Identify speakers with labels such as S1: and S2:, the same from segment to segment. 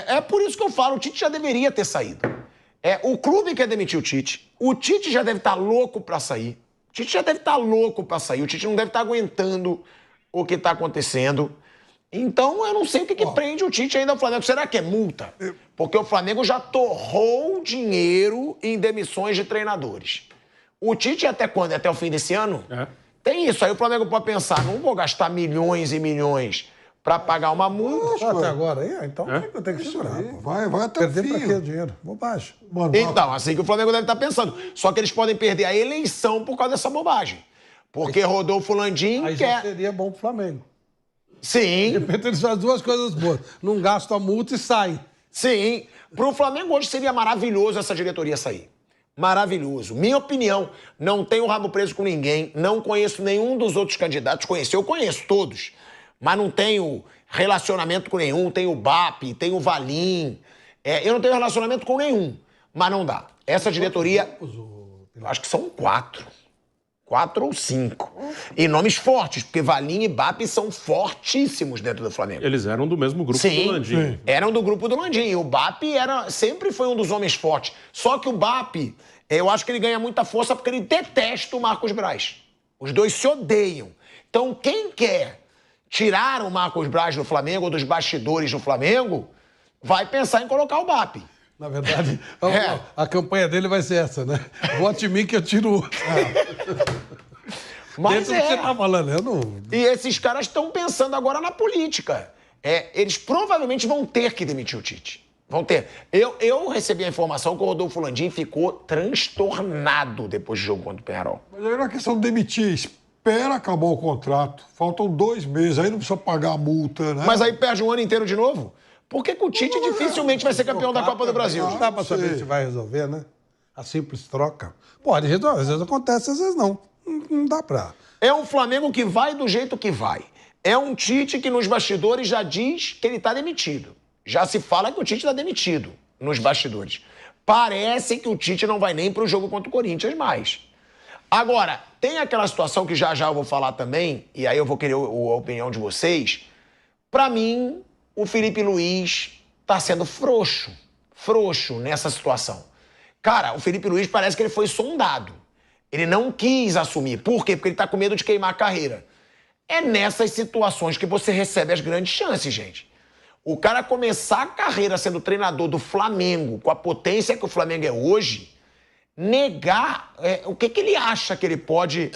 S1: É por isso que eu falo, o Tite já deveria ter saído. O clube quer demitir o Tite já deve estar louco pra sair. O Tite não deve estar aguentando o que está acontecendo. Então, eu não sei o que prende o Tite ainda ao Flamengo. Será que é multa? Porque o Flamengo já torrou dinheiro em demissões de treinadores. O Tite até quando? Até o fim desse ano? Tem isso. Aí o Flamengo pode pensar, não vou gastar milhões e milhões para pagar uma multa.
S2: Até agora aí? Então eu tenho que segurar.
S3: Vai até o fim.
S2: Perder pra quê o dinheiro? Bobagem.
S1: Então, assim que o Flamengo deve estar pensando. Só que eles podem perder a eleição por causa dessa bobagem. Porque Rodolfo Landim
S2: aí
S1: quer...
S2: já seria bom pro Flamengo.
S1: Sim.
S2: De repente eles fazem duas coisas boas. Não gastam a multa e saem.
S1: Sim. Pro Flamengo hoje seria maravilhoso essa diretoria sair. Maravilhoso. Minha opinião, não tenho rabo preso com ninguém, não conheço nenhum dos outros candidatos. Eu conheço todos, mas não tenho relacionamento com nenhum. Tenho o BAP, tenho o Valim. Eu não tenho relacionamento com nenhum, mas não dá. Essa diretoria, eu acho que são 4. 4 ou 5. E nomes fortes, porque Valim e BAP são fortíssimos dentro do Flamengo.
S4: Eles eram do mesmo grupo do Landim.
S1: Sim, eram do grupo do Landim. O BAP sempre foi um dos homens fortes. Só que o BAP, eu acho que ele ganha muita força porque ele detesta o Marcos Braz. Os dois se odeiam. Então, quem quer tirar o Marcos Braz do Flamengo ou dos bastidores do Flamengo, vai pensar em colocar o BAP.
S2: Na verdade, a campanha dele vai ser essa, né? Vote em mim que eu tiro o outro.
S1: Mas
S2: Dentro do que você tá falando, eu não...
S1: E esses caras estão pensando agora na política. Eles provavelmente vão ter que demitir o Tite. Vão ter. Eu recebi a informação que o Rodolfo Landim ficou transtornado depois do jogo contra o Penharol.
S3: Mas aí não é questão de demitir. Espera acabar o contrato. Faltam 2 meses, aí não precisa pagar a multa, né?
S1: Mas aí perde um ano inteiro de novo? Por que o Tite dificilmente vai ser campeão da Copa do Brasil?
S2: Não dá pra saber se vai resolver, né? A simples troca. Pode resolver, às vezes acontece, às vezes não. Não dá pra...
S1: É um Flamengo que vai do jeito que vai. É um Tite que nos bastidores já diz que ele tá demitido. Já se fala que o Tite tá demitido nos bastidores. Parece que o Tite não vai nem pro jogo contra o Corinthians mais. Agora, tem aquela situação que já eu vou falar também, e aí eu vou querer a opinião de vocês. Pra mim, o Felipe Luiz tá sendo frouxo nessa situação. Cara, o Felipe Luiz parece que ele foi sondado. Ele não quis assumir. Por quê? Porque ele tá com medo de queimar a carreira. É nessas situações que você recebe as grandes chances, gente. O cara começar a carreira sendo treinador do Flamengo, com a potência que o Flamengo é hoje, negar o que ele acha que ele pode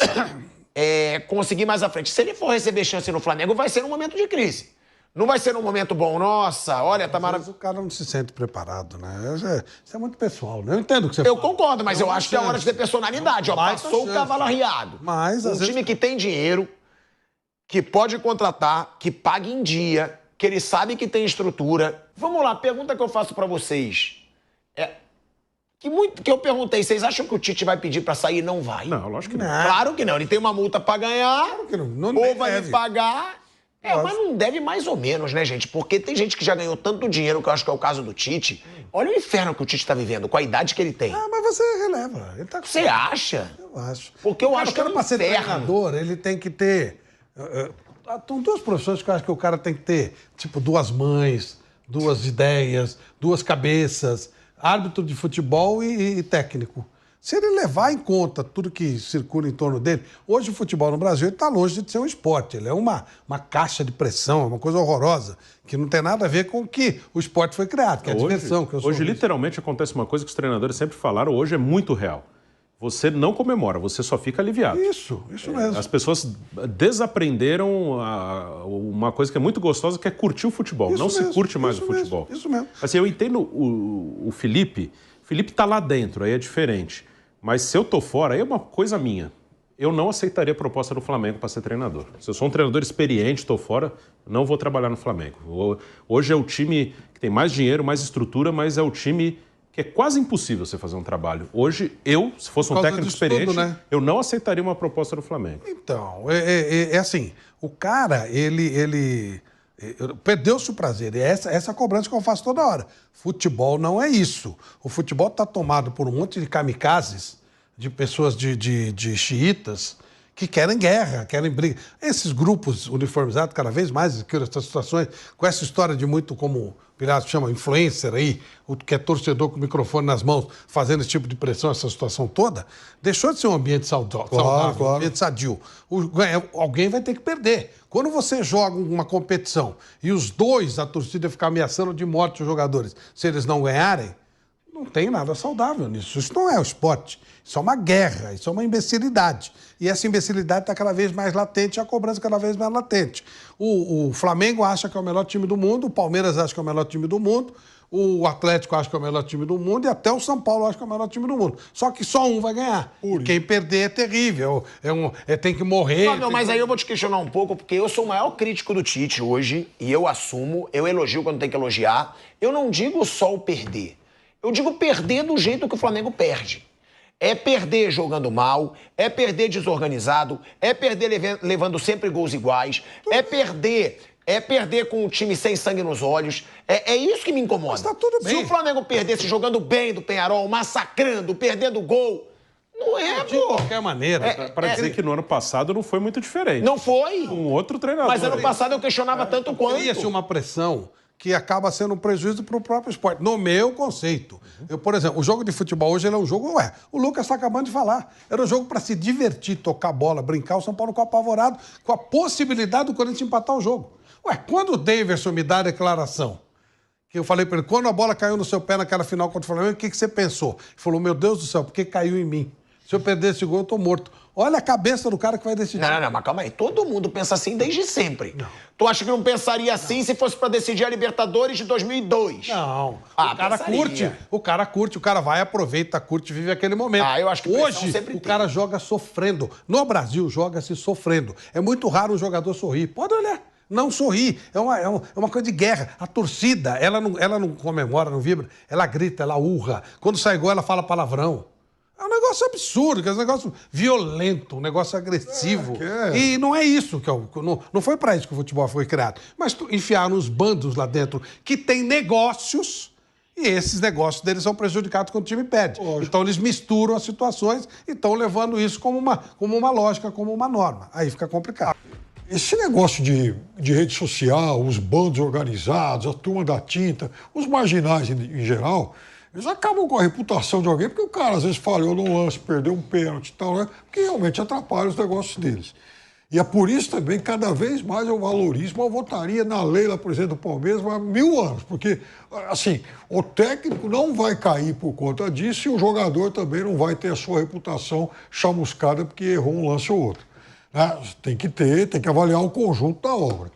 S1: conseguir mais à frente. Se ele for receber chance no Flamengo, vai ser num momento de crise. Não vai ser num momento bom. Nossa, olha, tá maravilhoso.
S2: O cara não se sente preparado, né? Isso é muito pessoal, né? Eu entendo o que você fala.
S1: Eu concordo, mas eu acho que é hora de ter personalidade. Passou o cavalo arriado.
S2: Mas,
S1: um time que tem dinheiro, que pode contratar, que paga em dia, que ele sabe que tem estrutura. Vamos lá, pergunta que eu faço pra vocês. Que eu perguntei, vocês acham que o Tite vai pedir pra sair? Não vai.
S4: Não, lógico que não.
S1: Claro que não. Ele tem uma multa pra ganhar,
S2: Claro que não.
S1: ou vai me pagar... mas não deve mais ou menos, né, gente? Porque tem gente que já ganhou tanto dinheiro, que eu acho que é o caso do Tite. Olha o inferno que o Tite tá vivendo, com a idade que ele tem.
S2: Mas você releva. Ele tá...
S1: Você acha?
S2: Eu acho.
S1: Porque eu acho que é um
S2: pra ser
S1: inferno.
S2: treinador, ele tem que ter... São 2 profissões que eu acho que o cara tem que ter. Tipo, 2 mães, 2 ideias, 2 cabeças. Árbitro de futebol e técnico. Se ele levar em conta tudo que circula em torno dele... Hoje o futebol no Brasil está longe de ser um esporte. Ele é uma caixa de pressão, uma coisa horrorosa, que não tem nada a ver com o que o esporte foi criado, que é a diversão. Que
S4: hoje literalmente acontece uma coisa que os treinadores sempre falaram, hoje é muito real. Você não comemora, você só fica aliviado.
S2: Isso mesmo.
S4: As pessoas desaprenderam uma coisa que é muito gostosa, que é curtir o futebol. Não se curte mais o futebol.
S2: Isso mesmo.
S4: Assim, eu entendo o Felipe. O Felipe tá lá dentro, aí é diferente. Mas se eu tô fora, aí é uma coisa minha. Eu não aceitaria a proposta do Flamengo para ser treinador. Se eu sou um treinador experiente, tô fora, não vou trabalhar no Flamengo. Hoje é o time que tem mais dinheiro, mais estrutura, mas é o time que é quase impossível você fazer um trabalho. Hoje, se fosse um técnico experiente, tudo, né? Eu não aceitaria uma proposta do Flamengo.
S2: Então, assim, o cara, ele perdeu-se o prazer. E essa cobrança que eu faço toda hora. Futebol não é isso. O futebol está tomado por um monte de kamikazes, de pessoas de xiitas, que querem guerra, querem briga. Esses grupos uniformizados, cada vez mais, essas situações, com essa história de muito, como o Pirata chama, influencer aí, o que é torcedor com o microfone nas mãos, fazendo esse tipo de pressão, essa situação toda, deixou de ser um ambiente saudável, um ambiente sadio. Alguém vai ter que perder. Quando você joga uma competição e os dois, a torcida fica ameaçando de morte os jogadores, se eles não ganharem, não tem nada saudável nisso. Isso não é o esporte. Isso é uma guerra, isso é uma imbecilidade. E essa imbecilidade está cada vez mais latente e a cobrança cada vez mais latente. O Flamengo acha que é o melhor time do mundo, o Palmeiras acha que é o melhor time do mundo, o Atlético acha que é o melhor time do mundo e até o São Paulo acha que é o melhor time do mundo. Só que só um vai ganhar. Quem perder é terrível. Tem que morrer.
S1: Não, mas aí eu vou te questionar um pouco, porque eu sou o maior crítico do Tite hoje, e eu assumo, eu elogio quando tem que elogiar. Eu não digo só o perder. Eu digo perder do jeito que o Flamengo perde. É perder jogando mal, é perder desorganizado, é perder levando sempre gols iguais, é perder com o time sem sangue nos olhos. É isso que me incomoda.
S2: Mas tá tudo bem.
S1: Se o Flamengo perdesse jogando bem do Peñarol, massacrando, perdendo gol, não é,
S2: de qualquer maneira.
S4: Para dizer que no ano passado não foi muito diferente.
S1: Não foi.
S4: Um outro treinador.
S1: Mas ano passado eu questionava tanto quanto.
S2: Cria-se uma pressão que acaba sendo um prejuízo para o próprio esporte, no meu conceito. Eu, por exemplo, o jogo de futebol hoje ele é um jogo... o Lucas está acabando de falar. Era um jogo para se divertir, tocar bola, brincar. O São Paulo ficou apavorado com a possibilidade do Corinthians empatar o jogo. Quando o Daverson me dá a declaração, que eu falei para ele, quando a bola caiu no seu pé naquela final contra o Flamengo, o que você pensou? Ele falou, meu Deus do céu, por que caiu em mim? Se eu perder esse gol, eu tô morto. Olha a cabeça do cara que vai decidir.
S1: Não, mas calma aí. Todo mundo pensa assim desde sempre. Não. Tu acha que não pensaria assim se fosse pra decidir a Libertadores de 2002?
S2: Não. O cara curte, o cara vai, aproveita, curte, vive aquele momento.
S1: Eu acho que
S2: hoje
S1: sempre
S2: o cara joga sofrendo. No Brasil, joga-se sofrendo. É muito raro um jogador sorrir. Pode olhar. Não sorrir. É uma coisa de guerra. A torcida, ela não comemora, não vibra. Ela grita, ela urra. Quando sai gol, ela fala palavrão. É um negócio absurdo, é um negócio violento, um negócio agressivo. E não é isso que não foi para isso que o futebol foi criado. Mas enfiaram os bandos lá dentro que tem negócios e esses negócios deles são prejudicados quando o time perde. Então eles misturam as situações e estão levando isso como uma lógica, como uma norma. Aí fica complicado.
S3: Esse negócio de rede social, os bandos organizados, a turma da tinta, os marginais em geral... Eles acabam com a reputação de alguém, porque o cara às vezes falhou num lance, perdeu um pênalti e tal, né? Porque realmente atrapalha os negócios deles. E é por isso também, cada vez mais eu valorizo, eu votaria na Leila, presidente do Palmeiras, há 1000 anos. Porque, assim, o técnico não vai cair por conta disso e o jogador também não vai ter a sua reputação chamuscada porque errou um lance ou outro. Né? Tem que avaliar o conjunto da obra.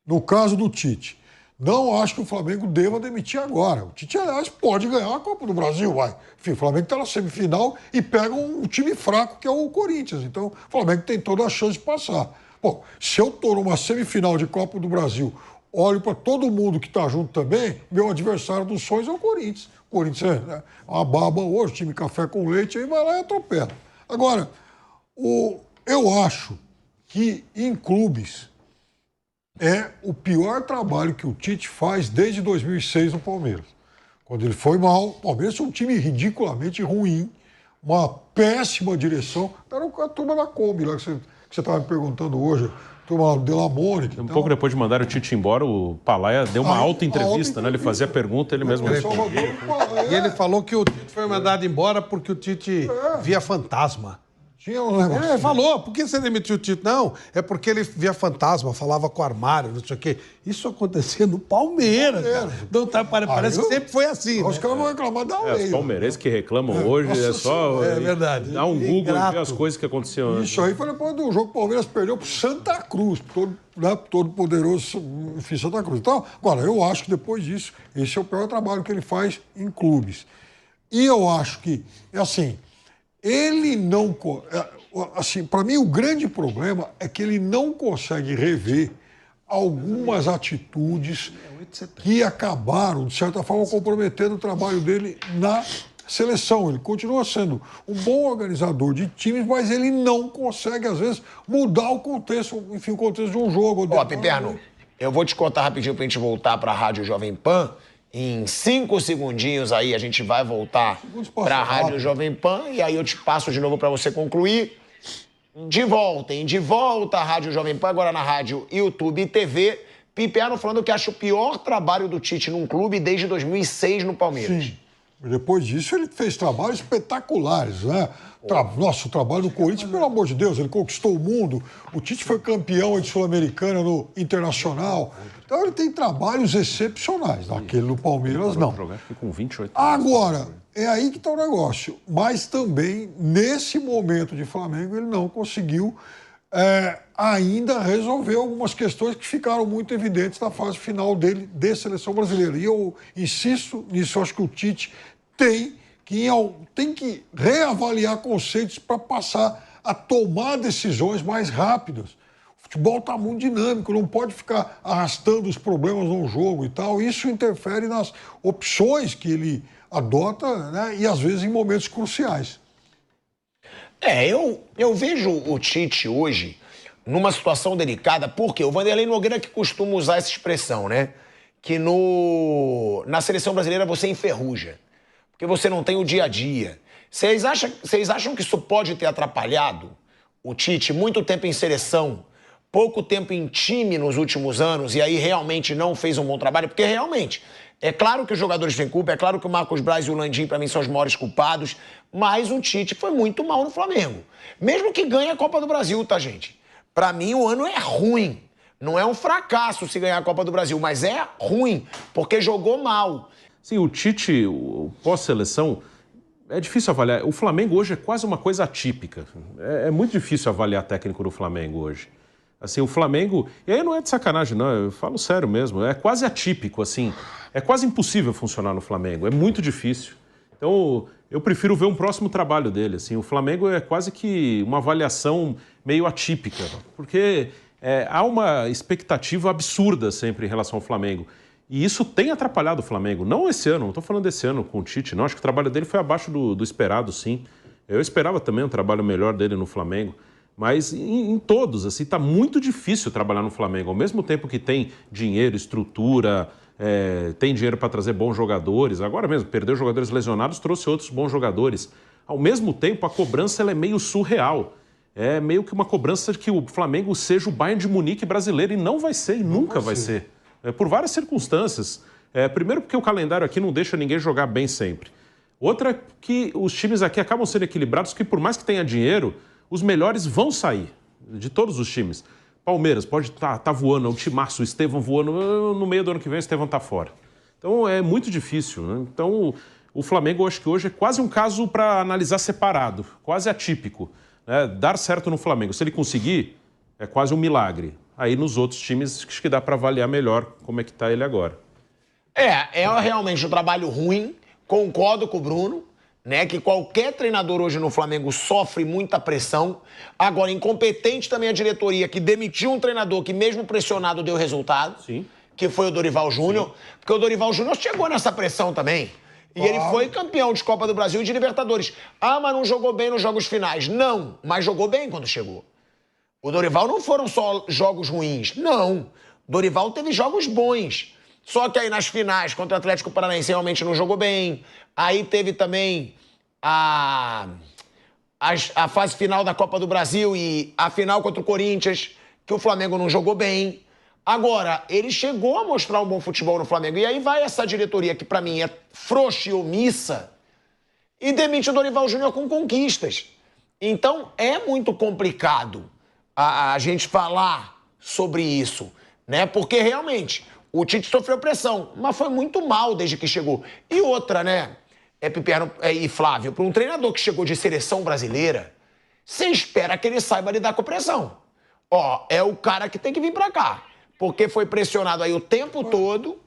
S3: No caso do Tite, não acho que o Flamengo deva demitir agora. O Tite, aliás, pode ganhar a Copa do Brasil, vai. Enfim, o Flamengo está na semifinal e pega um time fraco, que é o Corinthians. Então, o Flamengo tem toda a chance de passar. Bom, se eu estou numa semifinal de Copa do Brasil, olho para todo mundo que está junto também, meu adversário dos sonhos é o Corinthians. O Corinthians é uma baba hoje, time café com leite, aí vai lá e atropela. Agora, eu acho que em clubes... é o pior trabalho que o Tite faz desde 2006 no Palmeiras. Quando ele foi mal, o Palmeiras foi um time ridiculamente ruim, uma péssima direção. Era a turma da Kombi, lá que você estava me perguntando hoje, a turma do Delamone.
S4: Um pouco depois de mandar o Tite embora, o Palaia deu uma alta entrevista, né? Ele fazia pergunta, ele mesmo respondia.
S2: E ele falou que o Tite foi mandado embora porque o Tite via fantasma.
S3: Tinha um negócio.
S2: Falou, por que você demitiu o Tite? Não, é porque ele via fantasma, falava com o armário, não sei o quê. Isso acontecia no Palmeiras, cara. Não, parece que sempre foi assim.
S3: Os caras vão reclamar da lei.
S4: Os palmeireirenses que reclamam hoje é só...
S2: É verdade.
S4: Dá um Google e ver as coisas que aconteciam antes.
S3: Isso aí foi depois do jogo que o Palmeiras perdeu pro Santa Cruz, todo poderoso, enfim, Santa Cruz. Então, agora, eu acho que depois disso, esse é o pior trabalho que ele faz em clubes. E eu acho que, assim... ele não... assim, para mim, o grande problema é que ele não consegue rever algumas atitudes que acabaram, de certa forma, comprometendo o trabalho dele na seleção. Ele continua sendo um bom organizador de times, mas ele não consegue, às vezes, mudar o contexto, enfim, o contexto de um jogo.
S1: Piperno, eu vou te contar rapidinho pra gente voltar pra Rádio Jovem Pan. Em 5 segundinhos aí a gente vai voltar para a Rádio Jovem Pan e aí eu te passo de novo para você concluir. De volta à Rádio Jovem Pan, agora na rádio YouTube e TV. Piperno falando que acha o pior trabalho do Tite num clube desde 2006 no Palmeiras.
S3: Sim. Depois disso, ele fez trabalhos espetaculares, né? Nossa, o trabalho do Corinthians, pelo amor de Deus, ele conquistou o mundo. O Tite foi campeão de Sul-Americana no Internacional. Então, ele tem trabalhos excepcionais. Naquele do Palmeiras, não.
S4: Com 28 anos.
S3: Agora, é aí que está o negócio. Mas também, nesse momento de Flamengo, ele não conseguiu ainda resolver algumas questões que ficaram muito evidentes na fase final dele de seleção brasileira. E eu insisto nisso, eu acho que o Tite tem que reavaliar conceitos para passar a tomar decisões mais rápidas. O futebol está muito dinâmico, não pode ficar arrastando os problemas no jogo e tal. Isso interfere nas opções que ele adota, né? E às vezes em momentos cruciais.
S1: Eu vejo o Tite hoje numa situação delicada, porque o Vanderlei Nogueira que costuma usar essa expressão, né? Que na seleção brasileira você enferruja, porque você não tem o dia a dia. Vocês acham que isso pode ter atrapalhado o Tite? Muito tempo em seleção, pouco tempo em time nos últimos anos, e aí realmente não fez um bom trabalho? Porque realmente, é claro que os jogadores têm culpa, é claro que o Marcos Braz e o Landim, para mim, são os maiores culpados, mas o Tite foi muito mal no Flamengo. Mesmo que ganhe a Copa do Brasil, tá, gente? Para mim, o ano é ruim. Não é um fracasso se ganhar a Copa do Brasil, mas é ruim, porque jogou mal.
S4: Sim, o Tite, pós-seleção, é difícil avaliar. O Flamengo hoje é quase uma coisa atípica. É muito difícil avaliar técnico do Flamengo hoje. Assim, o Flamengo... E aí não é de sacanagem, não. Eu falo sério mesmo. É quase atípico, assim. É quase impossível funcionar no Flamengo. É muito difícil. Então, eu prefiro ver um próximo trabalho dele. Assim. O Flamengo é quase que uma avaliação meio atípica. Porque há uma expectativa absurda sempre em relação ao Flamengo. E isso tem atrapalhado o Flamengo. Não esse ano, não estou falando desse ano com o Tite, não. Acho que o trabalho dele foi abaixo do esperado, sim. Eu esperava também um trabalho melhor dele no Flamengo. Mas em todos, assim, está muito difícil trabalhar no Flamengo. Ao mesmo tempo que tem dinheiro, estrutura, tem dinheiro para trazer bons jogadores. Agora mesmo, perdeu jogadores lesionados, trouxe outros bons jogadores. Ao mesmo tempo, a cobrança ela é meio surreal. É meio que uma cobrança de que o Flamengo seja o Bayern de Munique brasileiro. E não vai ser, e nunca vai ser. Por várias circunstâncias. Primeiro porque o calendário aqui não deixa ninguém jogar bem sempre. Outra é que os times aqui acabam sendo equilibrados, que por mais que tenha dinheiro, os melhores vão sair, de todos os times. Palmeiras pode tá voando, o timaço, o Estevão voando, no meio do ano que vem o Estevão tá fora. Então é muito difícil, né? Então o Flamengo, eu acho que hoje é quase um caso para analisar separado, quase atípico. Né? Dar certo no Flamengo, se ele conseguir, é quase um milagre. Aí nos outros times acho que dá para avaliar melhor como é que tá ele agora.
S1: É realmente um trabalho ruim, concordo com o Bruno, né, que qualquer treinador hoje no Flamengo sofre muita pressão. Agora, incompetente também a diretoria, que demitiu um treinador que mesmo pressionado deu resultado.
S4: Sim.
S1: Que foi o Dorival Júnior. Porque o Dorival Júnior chegou nessa pressão também. E ele foi campeão de Copa do Brasil e de Libertadores. Ah, mas não jogou bem nos jogos finais. Não, mas jogou bem quando chegou. O Dorival não foram só jogos ruins. Não. O Dorival teve jogos bons. Só que aí nas finais contra o Atlético Paranaense realmente não jogou bem. Aí teve também a fase final da Copa do Brasil e a final contra o Corinthians, que o Flamengo não jogou bem. Agora, ele chegou a mostrar um bom futebol no Flamengo. E aí vai essa diretoria, que pra mim é frouxa e omissa, e demite o Dorival Júnior com conquistas. Então, é muito complicado a gente falar sobre isso, né? Porque realmente o Tite sofreu pressão, mas foi muito mal desde que chegou. E outra, né, Piperno e Flávio, para um treinador que chegou de seleção brasileira, você espera que ele saiba lidar com pressão. É o cara que tem que vir para cá, porque foi pressionado aí o tempo todo.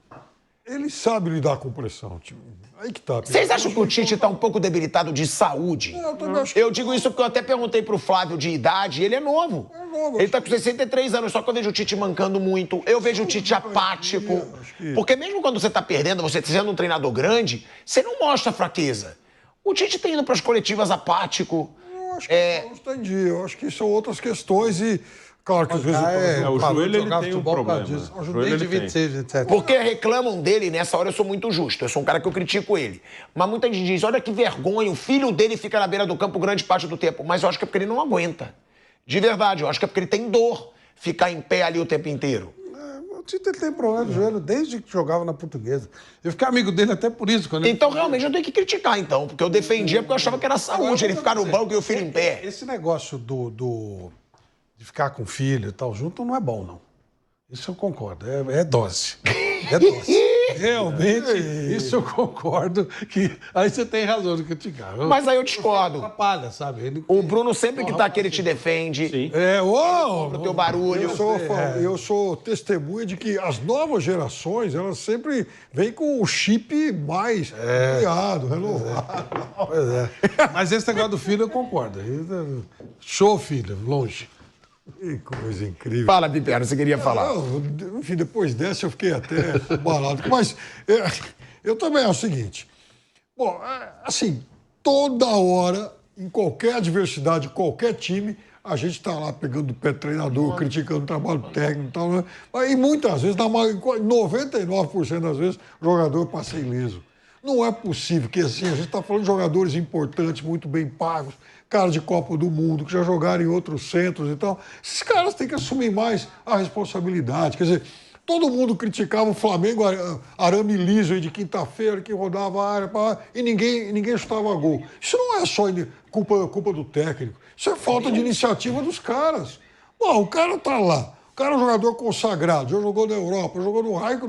S3: Ele sabe lidar com pressão, tio. Aí que tá.
S1: Vocês acham que o Tite tá um pouco debilitado de saúde?
S3: Eu também acho que...
S1: Eu digo isso porque eu até perguntei pro Flávio de idade, ele é novo.
S3: É novo.
S1: Ele tá com 63 anos, só que eu vejo o Tite mancando muito. Eu vejo o Tite apático. Porque mesmo quando você tá perdendo, você sendo um treinador grande, você não mostra fraqueza. O Tite tá indo pras coletivas apático.
S3: Eu acho que entendi. Eu acho que são outras questões e... Claro que às vezes...
S4: o joelho ele tem um problema.
S2: O joelho de 26, 27.
S1: Porque reclamam dele, nessa hora eu sou muito justo. Eu sou um cara que eu critico ele. Mas muita gente diz, olha que vergonha, o filho dele fica na beira do campo grande parte do tempo. Mas eu acho que é porque ele não aguenta. De verdade, eu acho que é porque ele tem dor ficar em pé ali o tempo inteiro.
S2: O Tite tem problema de joelho desde que jogava na Portuguesa. Eu fiquei amigo dele até por isso.
S1: Então, realmente, eu tenho que criticar, então. Porque eu defendia porque eu achava que era saúde ele ficar no banco e o filho em pé.
S2: Esse negócio de ficar com o filho e tal junto não é bom, não. Isso eu concordo. É dose. É dose. Realmente, isso eu concordo. Que aí você tem razão de criticar.
S1: Mas aí eu discordo.
S2: Atrapalha, sabe?
S1: O Bruno sempre que tá aqui, ele te defende.
S4: Sim.
S1: O teu barulho.
S3: Eu sou testemunha de que as novas gerações, elas sempre vêm com o chip mais criado, renovado.
S2: Pois é. Mas esse negócio do filho eu concordo. Show, filho, longe.
S3: Que coisa incrível.
S1: Fala, Piperno, você queria falar.
S3: Não, enfim, depois dessa eu fiquei até balado. Mas eu também é o seguinte. Bom, assim, toda hora, em qualquer adversidade, qualquer time, a gente está lá pegando o pé do treinador, criticando o trabalho técnico e tal, né? E muitas vezes, 99% das vezes, o jogador passa ileso. Não é possível que assim, a gente está falando de jogadores importantes, muito bem pagos, caras de Copa do Mundo, que já jogaram em outros centros e tal. Esses caras têm que assumir mais a responsabilidade. Quer dizer, todo mundo criticava o Flamengo, arame liso aí de quinta-feira, que rodava a área e ninguém chutava gol. Isso não é só culpa do técnico. Isso é falta de iniciativa dos caras. Bom, o cara tá lá. O cara é um jogador consagrado, já jogou na Europa, jogou no Raio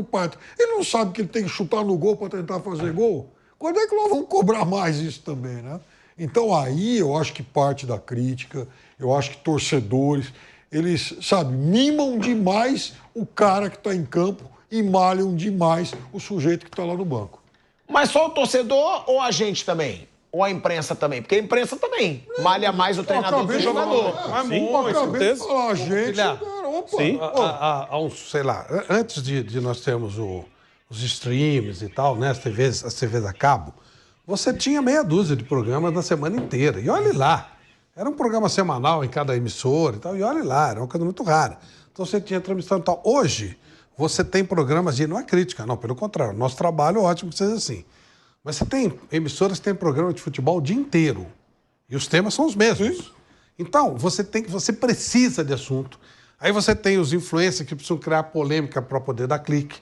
S3: Pato. Ele não sabe que ele tem que chutar no gol para tentar fazer gol? Quando é que nós vamos cobrar mais isso também, né? Então aí eu acho que parte da crítica, eu acho que torcedores, eles, sabe, mimam demais o cara que está em campo e malham demais o sujeito que está lá no banco.
S1: Mas só o torcedor ou a gente também? Ou a imprensa também? Porque a imprensa também malha mais o treinador que o jogador.
S3: Com certeza. A gente, cara, opa.
S2: Sim. Há uns, sei lá, antes de nós termos os streams e tal, né, as TVs a cabo, você tinha meia dúzia de programas na semana inteira. E olhe lá. Era um programa semanal em cada emissora e tal. E olhe lá, era uma coisa muito rara. Então você tinha transmissão e tal. Hoje, você tem programas de... Não é crítica, não. Pelo contrário. Nosso trabalho é ótimo que seja assim. Mas você tem emissoras que têm programa de futebol o dia inteiro. E os temas são os mesmos. Sim. Então, você precisa de assunto. Aí você tem os influencers que precisam criar polêmica para poder dar clique.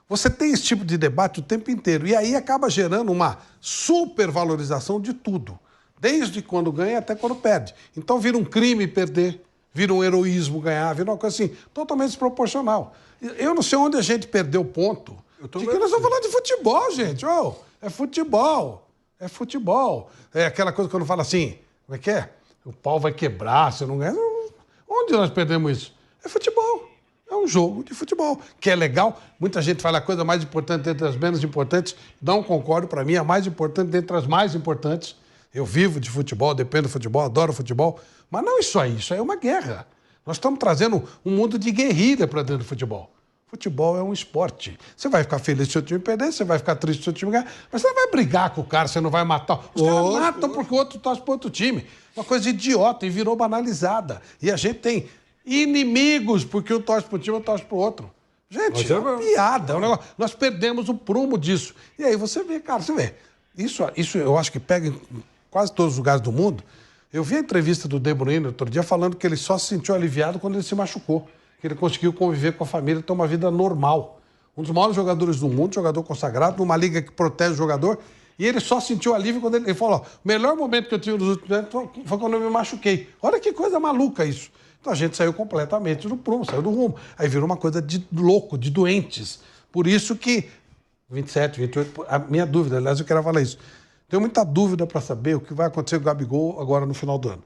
S2: Você tem esse tipo de debate o tempo inteiro. E aí acaba gerando uma supervalorização de tudo. Desde quando ganha até quando perde. Então vira um crime perder, vira um heroísmo ganhar, vira uma coisa assim, totalmente desproporcional. Eu não sei onde a gente perdeu o ponto. De que nós estamos falando de futebol, gente. Oh, é futebol. É futebol. É aquela coisa quando fala assim, como é que é? O pau vai quebrar, você não ganha. Onde nós perdemos isso? É futebol. É um jogo de futebol, que é legal. Muita gente fala a coisa mais importante entre as menos importantes. Não concordo, para mim, a mais importante entre as mais importantes. Eu vivo de futebol, dependo do futebol, adoro futebol. Mas não isso aí é uma guerra. Nós estamos trazendo um mundo de guerrilha para dentro do futebol. Futebol é um esporte. Você vai ficar feliz se o seu time perder, você vai ficar triste se o seu time ganhar, mas você não vai brigar com o cara, você não vai matar. Os caras matam porque o outro torce para outro time. Uma coisa idiota e virou banalizada. E a gente tem inimigos porque um torce para um time e torce para o outro. Gente, é uma piada. É um negócio. Nós perdemos o prumo disso. E aí você vê, cara, você vê. Isso eu acho que pega em quase todos os lugares do mundo. Eu vi a entrevista do De Bruyne outro dia falando que ele só se sentiu aliviado quando ele se machucou. Que ele conseguiu conviver com a família e ter uma vida normal. Um dos maiores jogadores do mundo, jogador consagrado, numa liga que protege o jogador. E ele só sentiu alívio quando ele falou: ó, o melhor momento que eu tive nos últimos anos foi quando eu me machuquei. Olha que coisa maluca isso. Então a gente saiu completamente do prumo, saiu do rumo. Aí virou uma coisa de louco, de doentes. Por isso que 27, 28... A minha dúvida, aliás, eu quero falar isso. Tenho muita dúvida para saber o que vai acontecer com o Gabigol agora no final do ano.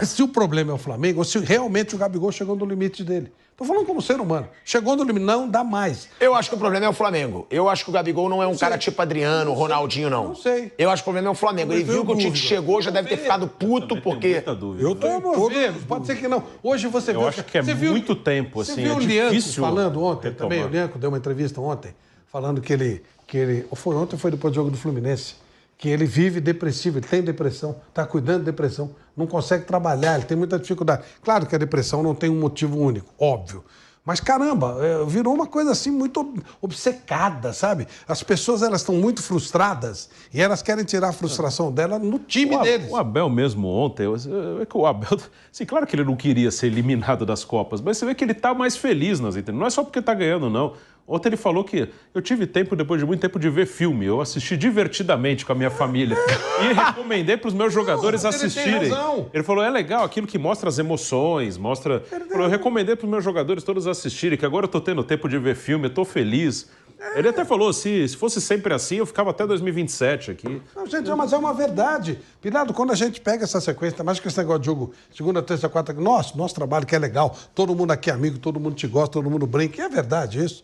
S2: Se o problema é o Flamengo, ou se realmente o Gabigol chegou no limite dele. Estou falando como ser humano. Chegou no limite, não dá mais.
S1: Eu acho que o problema é o Flamengo. Eu acho que o Gabigol não é um cara tipo Adriano, Ronaldinho, não.
S2: Não sei.
S1: Eu acho que o problema é o Flamengo. Ele viu que o Tite chegou, já deve ter ficado puto, porque...
S3: Eu tenho
S2: ver, pode ser que não. Hoje você viu...
S4: Eu acho que é muito tempo, assim,
S2: Você viu
S4: é
S2: o Lianco
S4: difícil
S2: falando ontem
S4: retomar.
S2: também? O Lianco deu uma entrevista ontem, falando que ele... Ou foi ontem ou foi depois do jogo do Fluminense? Que ele vive depressivo, ele tem depressão, está cuidando de depressão, não consegue trabalhar, ele tem muita dificuldade. Claro que a depressão não tem um motivo único, óbvio. Mas, caramba, virou uma coisa assim muito obcecada, sabe? As pessoas, elas estão muito frustradas e elas querem tirar a frustração dela no time deles.
S4: O Abel mesmo ontem, o Abel, assim, claro que ele não queria ser eliminado das Copas, mas você vê que ele tá mais feliz nas entrevistas. Não é só porque tá ganhando, não. Ontem ele falou que eu tive tempo, depois de muito tempo, de ver filme. Eu assisti divertidamente com a minha família. E recomendei para os meus jogadores assistirem.
S2: Ele tem razão.
S4: Ele falou, é legal, aquilo que mostra as emoções, mostra... Eu recomendei para os meus jogadores todos assistirem, que agora eu tô tendo tempo de ver filme, eu tô feliz. Ele até falou, se fosse sempre assim, eu ficava até 2027 aqui.
S2: Não, gente, mas é uma verdade. Pirado, quando a gente pega essa sequência, mais que esse negócio de jogo segunda, terça, quarta, nosso trabalho que é legal, todo mundo aqui é amigo, todo mundo te gosta, todo mundo brinca, e é verdade isso.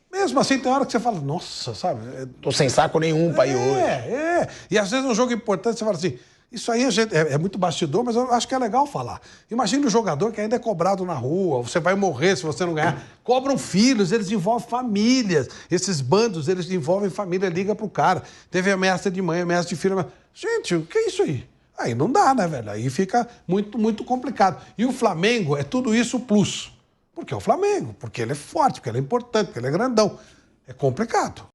S2: Mesmo assim, tem hora que você fala, nossa, sabe?
S1: Tô sem saco nenhum pra ir hoje.
S2: E às vezes um jogo importante, você fala assim, isso aí é muito bastidor, mas eu acho que é legal falar. Imagina o jogador que ainda é cobrado na rua, você vai morrer se você não ganhar. Cobram filhos, eles envolvem famílias. Esses bandos, eles envolvem família, liga pro cara. Teve ameaça de mãe, ameaça de filho. Gente, o que é isso aí? Aí não dá, né, velho? Aí fica muito, muito complicado. E o Flamengo é tudo isso plus. Porque é o Flamengo, porque ele é forte, porque ele é importante, porque ele é grandão. É complicado.